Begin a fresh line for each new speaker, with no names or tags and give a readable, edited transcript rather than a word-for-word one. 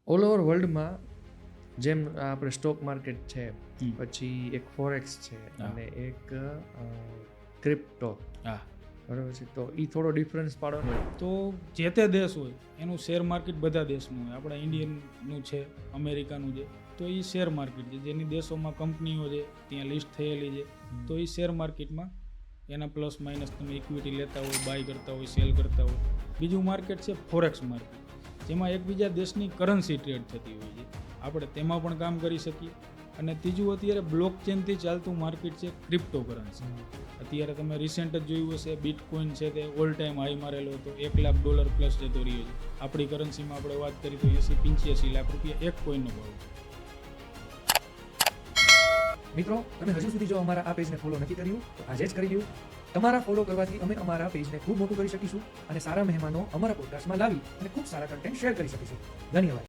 All over વર્લ્ડમાં જેમ આપણે સ્ટોક માર્કેટ છે, પછી એક ફોરેક્સ છે અને એક ક્રિપ્ટો,
હા,
બરાબર છે. તો એ થોડો ડિફરન્સ પાડો ને.
તો જે તે દેશ હોય એનું શેર માર્કેટ બધા દેશનું હોય. આપણા ઇન્ડિયનનું છે, અમેરિકાનું છે, તો એ શેર માર્કેટ છે. જેની દેશોમાં કંપનીઓ છે ત્યાં લિસ્ટ થયેલી છે, તો એ શેર માર્કેટમાં એના પ્લસ માઇનસ તમે ઇક્વિટી લેતા હોય, બાય કરતા હોય, સેલ કરતા હોય. બીજું માર્કેટ છે ફોરેક્સ માર્કેટ, જેમાં એકબીજા દેશની કરન્સી ટ્રેડ થતી હોય છે. આપણે તેમાં પણ કામ કરી શકીએ. અને ત્રીજું અત્યારે બ્લોક ચેનથી ચાલતું માર્કેટ છે ક્રિપ્ટો કરન્સી. અત્યારે તમે રિસેન્ટ જ જોયું હશે, બિટકોઇન છે તે ઓલ ટાઈમ હાઈ મારેલો હતો, $1 લાખ પ્લસ જતો રહ્યો છે. આપણી કરન્સીમાં આપણે વાત કરી તો 80-85 લાખ રૂપિયા એક કોઈનનો ભાવ છે.
મિત્રો, તમે હજુ સુધી જો અમારા આ પેજને ફોલો નથી કર્યું તો આજે જ કરી લ્યો. તમારા ફોલો કરવાથી અમે અમારા પેજને ખૂબ મોટું કરી શકીશું અને સારા મહેમાનો અમારા પોડકાસ્ટમાં લાવી અને ખૂબ સારા કન્ટેન્ટ શેર કરી શકીશું. ધન્યવાદ.